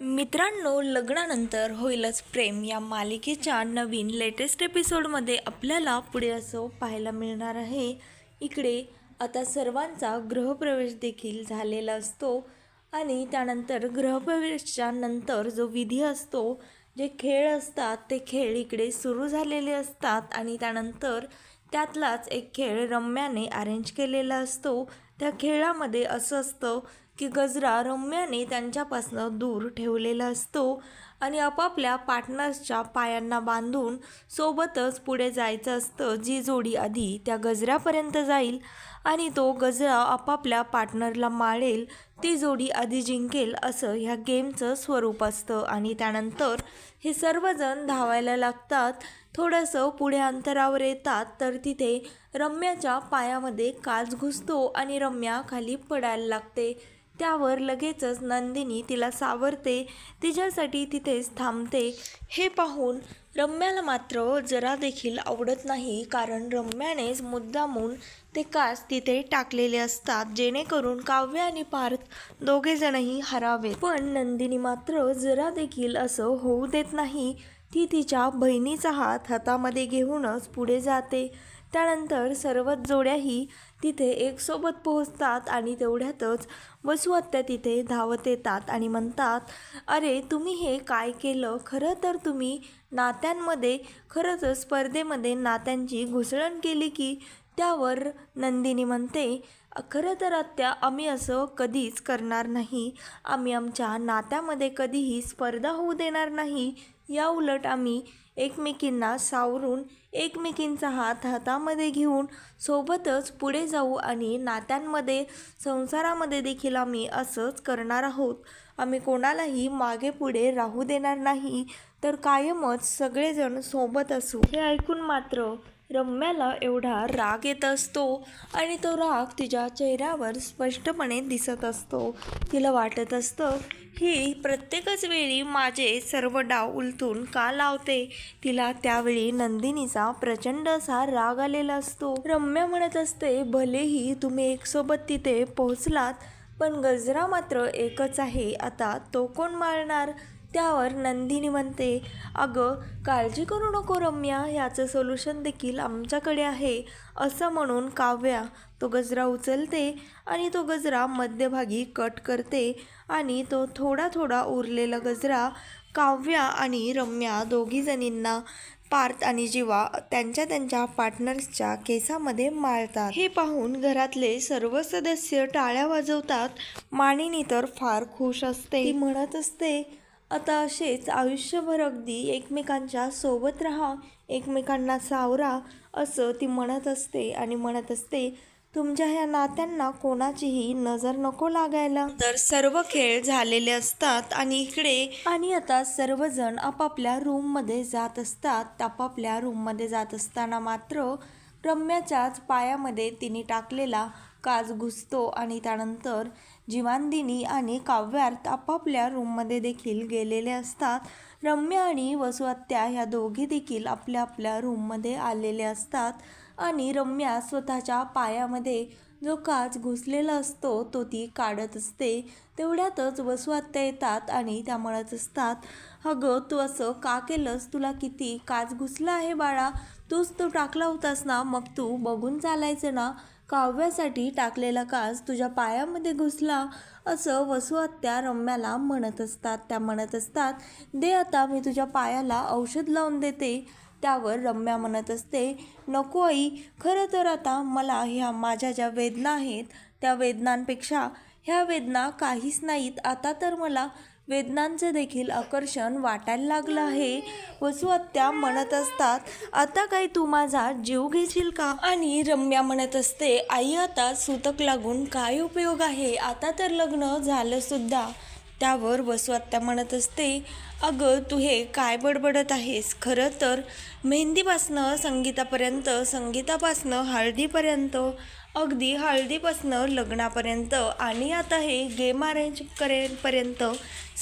मित्रांनो, लग्नानंतर होईलच प्रेम या मालिकेच्या नवीन लेटेस्ट एपिसोडमध्ये आपल्याला पुढे असं पाहायला मिळणार आहे. इकडे आता सर्वांचा गृहप्रवेश देखील झालेला असतो आणि त्यानंतर गृहप्रवेशाच्या नंतर जो विधी असतो, जे खेळ असतात ते खेळ इकडे सुरू झालेले असतात आणि त्यानंतर त्यातलाच एक खेळ रम्याने अरेंज केलेला असतो. त्या खेळामध्ये असं असतं की गजरा रम्याने त्यांच्यापासनं दूर ठेवलेला असतो आणि आपापल्या पार्टनर्सच्या पायांना बांधून सोबतच पुढे जायचं असतं. जी जोडी आधी त्या गजऱ्यापर्यंत जाईल आणि तो गजरा आपापल्या पार्टनरला माळेल, ती जोडी आधी जिंकेल, असं ह्या गेमचं स्वरूप असतं. आणि त्यानंतर हे सर्वजण धावायला लागतात. थोडंसं पुढे अंतरावर येतात तर तिथे रम्याच्या पायामध्ये काच घुसतो आणि रम्या खाली पडायला लागते. त्यावर लगेचच नंदिनी तिला सावरते, तिच्यासाठी तिथेच थांबते. हे पाहून रम्याला मात्र जरा देखील आवडत नाही, कारण रम्यानेच मुद्दामून ते काच तिथे टाकलेले असतात जेणेकरून काव्य आणि पार्थ दोघेजणही हरावेत. पण नंदिनी मात्र जरा देखील असं होऊ देत नाही. ती तिच्या बहिणीचा हात हातामध्ये घेऊनच पुढे जाते. त्यानंतर सर्वच जोड्याही तिथे एकसोबत पोहोचतात आणि तेवढ्यातच वसुहत्या तिथे धावत येतात आणि म्हणतात, अरे तुम्ही हे काय केलं? खरं तर तुम्ही नात्यांमध्ये, खरं तर स्पर्धेमध्ये नात्यांची घुसळण केली की? त्यावर नंदिनी म्हणते, खरं तर आत्या, आम्ही असं कधीच करणार नाही. आम्ही आमच्या नात्यामध्ये कधीही स्पर्धा होऊ देणार नाही. या उलट आम्ही एकमेकींना सावरून एकमेकींचा हात हातामध्ये घेऊन सोबतच पुढे जाऊ आणि नात्यांमध्ये, संसारामध्ये देखील आम्ही असंच करणार आहोत. आम्ही कोणालाही मागे पुढे राहू देणार नाही, तर कायमच सगळेजण सोबत असू. हे ऐकून मात्र रम्याला एवढा राग येत असतो आणि तो राग तिच्या चेहऱ्यावर स्पष्टपणे दिसत असतो. तिला वाटत असतं, ही प्रत्येकच वेळी माझे सर्व डाव उलटून का लावते? तिला त्यावेळी नंदिनीचा प्रचंड असा राग आलेला असतो. रम्या म्हणत असते, भलेही तुम्ही एकसोबत तिथे पोहोचलात, पण गजरा मात्र एकच आहे. आता तो कोण मारणार? त्यावर नंदिनी म्हणते, अगं काळजी करू नको रम्या, याचं सोल्युशन देखील आमच्याकडे आहे. असं म्हणून काव्या तो गजरा उचलते आणि तो गजरा मध्यभागी कट करते आणि तो थोडा थोडा उरलेला गजरा काव्या आणि रम्या दोघीजणींना, पार्थ आणि जीवा, त्यांच्या पार्टनर्सच्या केसामध्ये माळतात. हे पाहून घरातले सर्व सदस्य टाळ्या वाजवतात. मानिनी तर फार खुश असते. ती म्हणत असते, आता असेच आयुष्यभर अगदी एकमेकांच्या सोबत राहा, एकमेकांना सावरा, असं ती म्हणत असते. आणि म्हणत असते, तुमच्या ह्या नात्यांना कोणाचीही नजर नको लागायला. तर सर्व खेळ झालेले असतात आणि आता सर्वजण आपापल्या रूममध्ये जात असतात. आपापल्या रूममध्ये जात असताना मात्र रम्याच्याच पायामध्ये तिने टाकलेला काच घुसतो आणि त्यानंतर जीवानंदिनी आणि काव्यार्थ आपापल्या रूममध्ये देखील गेलेले असतात. रम्या आणि वसुहत्या ह्या दोघी देखील आपल्या आपल्या रूममध्ये आलेले असतात आणि रम्या स्वतःच्या पायामध्ये जो काच घुसलेला असतो तो ती काढत असते. तेवढ्यातच वसुहत्या येतात आणि त्या म्हणत असतात, अगं तू असं का केलंस? तुला किती काच घुसला आहे बाळा? तूच तो टाकला होतास ना, मग तू बघून चालायचं ना. काव्यासाठी टाकलेला काच तुझ्या पायामध्ये घुसला, असं वसुहत्या रम्याला म्हणत असतात. त्या म्हणत असतात, दे आता, मी तुझ्या पायाला औषध लावून देते. त्यावर रम्या म्हणत असते, नको आई, खरं तर आता मला ह्या माझ्या ज्या वेदना आहेत त्या वेदनांपेक्षा ह्या वेदना काहीच नाहीत. आता तर मला वेदनांचं देखील आकर्षण वाटायला लागलं आहे. वसुहत्या म्हणत असतात, आता काय तू माझा जीव घेशील का? आणि रम्या म्हणत असते, आई आता सूतक लागून काय उपयोग आहे? आता तर लग्न झालं सुद्धा. त्यावर वसुहत्या म्हणत असते, अगं तू हे काय बडबडत आहेस? खरं तर मेहंदीपासनं संगीतापर्यंत, संगीतापासनं हळदीपर्यंत, अगदी हळदीपासनं लग्नापर्यंत आणि आता हे गेम अरेंज करेपर्यंत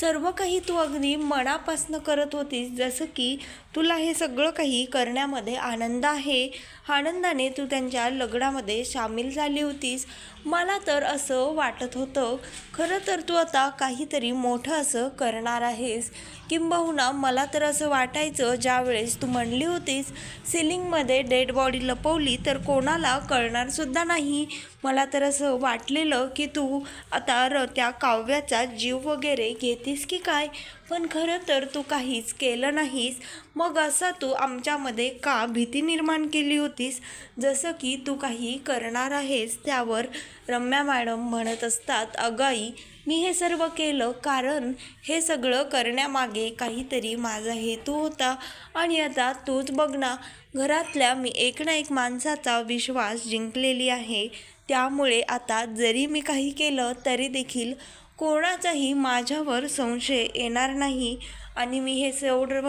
सर्व काही तू अगदी मनापासून करत होतीस, जसं की तुला हे सगळं काही करण्यामध्ये आनंद आहे. आनंदाने तू त्यांच्या लग्नामध्ये सामील झाली होतीस. मला तर असं वाटत होतं, खरं तर तू आता काहीतरी मोठं असं करणार आहेस. किंबहुना मला तर असं वाटायचं, ज्यावेळेस तू म्हणली होतीस सिलिंगमध्ये डेड बॉडी लपवली तर कोणाला कळणारसुद्धा नाही. मला तर असं वाटलेलं की तू आता त्या काव्याचा जीव वगैरे घेतीस की काय, पण खरं तर तू काहीच केलं नाहीस. मग असा तू आमच्यामध्ये का भीती निर्माण केली होतीस, जसं की तू काही करणार आहेस. त्यावर रम्या मॅडम म्हणत असतात, अगं आई, मी हे सर्व केलं कारण हे सगळं करण्यामागे काहीतरी माझा हेतू होता. आणि आता तूच बघ ना, घरातल्या मी एक ना एक माणसाचा विश्वास जिंकलेली आहे. त्यामुळे आता जरी मी काही केलं तरी देखील कोणाचाही माझ्यावर संशय येणार नाही. आणि मी हे सर्व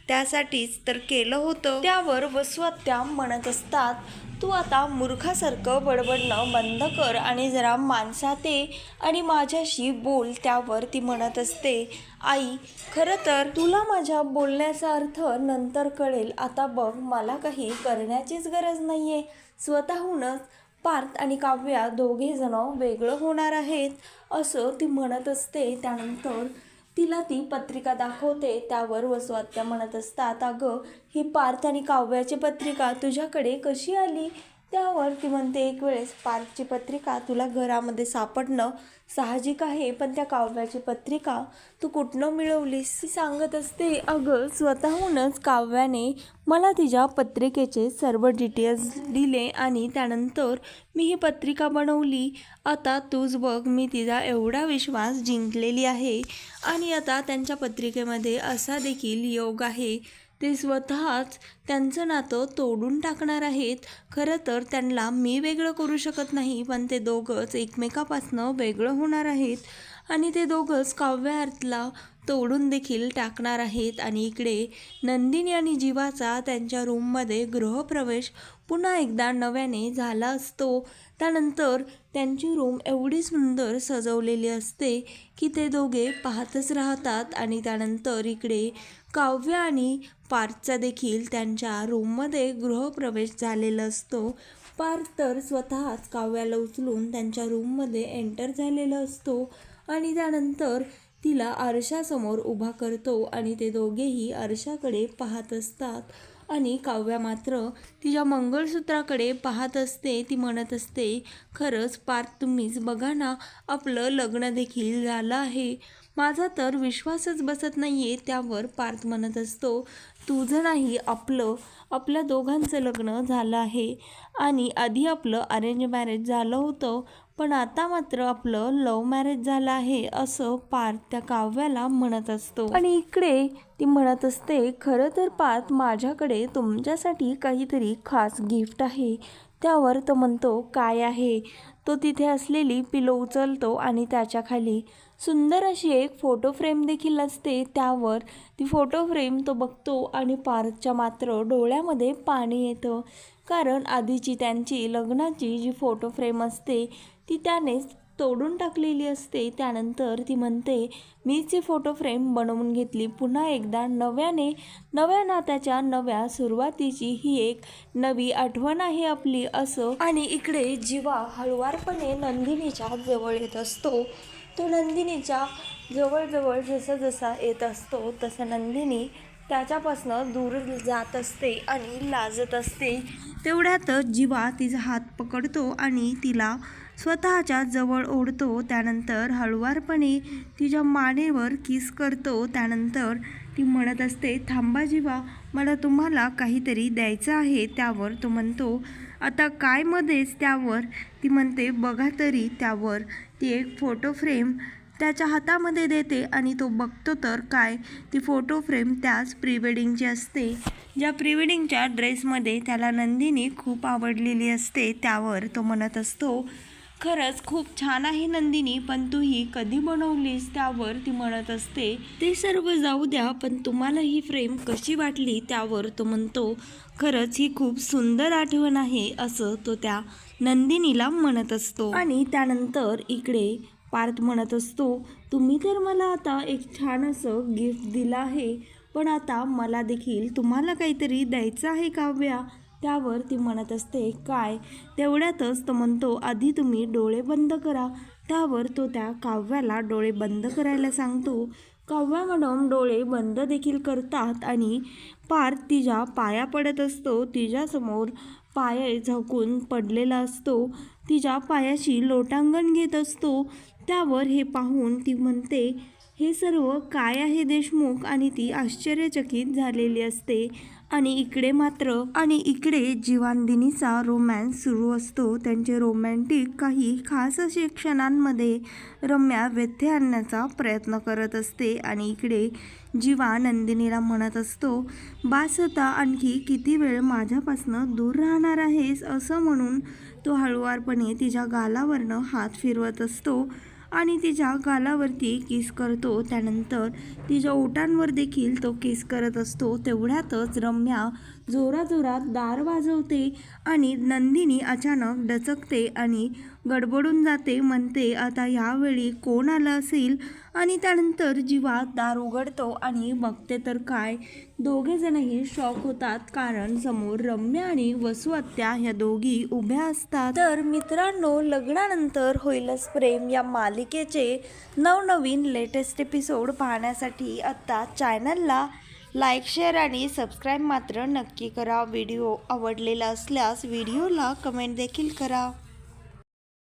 त्यासाठीच तर केलं होतं. त्यावर वसुआत्या म्हणत असतात, तू आता मूर्खासारखं बडबडणं बंद कर आणि जरा माणसात ये आणि माझ्याशी बोल. त्यावर ती म्हणत असते, आई, खरं तर तुला माझ्या बोलण्याचा अर्थ नंतर कळेल. आता बघ, मला काही करण्याचीच गरज नाही आहे. स्वतःहूनच पार्थ आणि काव्या दोघेजण वेगळं होणार आहेत, असं ती म्हणत असते. त्यानंतर तिला ती पत्रिका दाखवते. त्यावर वसुआत्या म्हणत असतात, अगं, ही पार्थ आणि काव्याची पत्रिका तुझ्याकडे कशी आली. त्यावर ती म्हणते, एक वेळेस पार्थची पत्रिका तुला घरामध्ये सापडणं साहजिक आहे, पण त्या काव्याची पत्रिका तू कुठनं मिळवलीस. ती सांगत असते, अगं, स्वतःहूनच काव्याने मला तिच्या पत्रिकेचे सर्व डिटेल्स दिले आणि त्यानंतर मी ही पत्रिका बनवली. आता तूच बघ, मी तिचा एवढा विश्वास जिंकलेली आहे. आणि आता त्यांच्या पत्रिकेमध्ये असा देखील योग आहे, ते स्वतःच त्यांचं नातं तोडून टाकणार आहेत. खरं तर त्यांना मी वेगळं करू शकत नाही, पण ते दोघंच एकमेकापासनं वेगळं होणार आहेत आणि ते दोघंच काव्याला तोडून देखील टाकणार आहेत. आणि इकडे नंदिनी आणि जीवाचा त्यांच्या रूममध्ये गृहप्रवेश पुन्हा एकदा नव्याने झाला असतो. त्यानंतर त्यांची रूम एवढी सुंदर सजवलेली असते की ते दोघे पाहतच राहतात. आणि त्यानंतर इकडे काव्य आणि पार्थचा देखील त्यांच्या रूममध्ये गृहप्रवेश झालेला असतो. पार्थ तर स्वतःच काव्याला उचलून त्यांच्या रूममध्ये एंटर झालेला असतो आणि त्यानंतर तिला आरशासमोर उभा करतो आणि ते दोघेही आरशाकडे पाहत असतात. आणि काव्या मात्र तिच्या मंगळसूत्राकडे पाहत असते. ती म्हणत असते, खरंच पार्थ, तुम्हीच बघा ना, आपलं लग्न देखील झालं आहे. माझा तर विश्वासच बसत नाही आहे. त्यावर पार्थ म्हणत असतो, तुझं नाही, आपल्या दोघांचं लग्न झालं आहे. आणि आधी आपलं अरेंज मॅरेज झालं होतं, पण आता मात्र आपलं लव्ह मॅरेज झालं आहे, असं पार्थ त्या काव्याला म्हणत असतो. आणि इकडे ती म्हणत असते, खरं तर पार्थ, माझ्याकडे तुमच्यासाठी काहीतरी खास गिफ्ट आहे. त्यावर तो म्हणतो, काय आहे. तो तिथे असलेली पिलो उचलतो आणि त्याच्या खाली सुंदर अशी एक फोटो फ्रेम देखील असते. त्यावर ती फोटो फ्रेम तो बघतो आणि पार्थच्या मात्र डोळ्यामध्ये पाणी येतं, कारण आधीची त्यांची लग्नाची जी फोटो फ्रेम असते ती त्यानेच तोडून टाकलेली असते. त्यानंतर ती म्हणते, मीच ही फोटो फ्रेम बनवून घेतली. पुन्हा एकदा नव्या नात्याच्या नव्या सुरुवातीची ही एक नवी आठवण आहे आपली, असं. आणि इकडे जीवा हळुवारपणे नंदिनीच्या जवळ येत असतो. तो नंदिनीच्या जवळ जसा येत असतो तसं नंदिनी त्याच्यापासनं दूर जात असते आणि लाजत असते. तेवढ्यातच जीवा तिचा हात पकडतो आणि तिला स्वतःच्या जवळ ओढतो. त्यानंतर हळुवारपणे तिच्या मानेवर किस करतो. त्यानंतर ती म्हणत असते, थांबा जीवा, मला तुम्हाला काहीतरी द्यायचं आहे. त्यावर तो म्हणतो, आता काय मध्येच. त्यावर ती म्हणते, बघा तरी. त्यावर ती एक फोटो फ्रेम त्याच्या हातामध्ये देते आणि तो बघतो तर काय, ती फोटो फ्रेम त्याच प्रीवेडिंगची असते, ज्या प्रीवेडिंगच्या ड्रेसमध्ये त्याला नंदिनी खूप आवडलेली असते. त्यावर तो म्हणत असतो, खरंच खूप छान आहे नंदिनी, पण तू ही कधी बनवलीस. त्यावर ती म्हणत असते, ते सर्व जाऊ द्या, पण तुम्हाला ही फ्रेम कशी वाटली. त्यावर तो म्हणतो, खरंच ही खूप सुंदर आठवण आहे, असं तो त्या नंदिनीला म्हणत असतो. आणि त्यानंतर इकडे पार्थ म्हणत असतो, तुम्ही तर मला आता एक छान असं गिफ्ट दिलं आहे, पण आता मला देखील तुम्हाला काहीतरी द्यायचं आहे काव्या. त्यावर ती म्हणत असते, काय? तेवढ्यातच तो म्हणतो, आधी तुम्ही डोळे बंद करा. त्यावर तो त्या काव्याला डोळे बंद करायला सांगतो. काव्या मॅडम डोळे बंद देखील करतात आणि पार्थ तिच्या पाया पडत असतो. तिच्यासमोर पाय झाकून पडलेला असतो. तिच्या पायाशी लोटांगण घेत असतो. त्यावर हे पाहून ती म्हणते, हे सर्व काय आहे देशमुख? आणि ती आश्चर्यचकित झालेली असते. आणि इकडे जीवानदिनीचा रोमॅन्स सुरू असतो. त्यांचे रोमॅन्टिक काही खास असे क्षणांमध्ये रम्या व्यत्यय आणण्याचा प्रयत्न करत असते. आणि इकडे जीवा नंदिनीला म्हणत असतो, बास आता, आणखी किती वेळ माझ्यापासनं दूर राहणार आहेस? असं म्हणून तो हळुवारपणे तिच्या गालावरनं हात फिरवत असतो आणि तिच्या गालावरती किस करतो. त्यानंतर तिच्या ओठांवर देखील तो किस करत असतो. तेवढ्यातच रम्या जोराजोरात दार वाजवते आणि नंदिनी अचानक डचकते आणि गडबडून जाते. म्हणते, आता यावेळी कोण आलं असेल? आणि त्यानंतर जीवा दार उघडतो आणि बघते तर काय, दोघेजणही शॉक होतात, कारण समोर रम्या आणि वसू आत्या ह्या दोघी उभ्या असतात. तर मित्रांनो, लग्नानंतर होईलच प्रेम या मालिकेचे नवनवीन लेटेस्ट एपिसोड पाहण्यासाठी आत्ता चॅनलला लाईक, शेअर आणि सबस्क्राईब मात्र नक्की करा. व्हिडिओ आवडलेला असल्यास व्हिडिओला कमेंट देखील करा.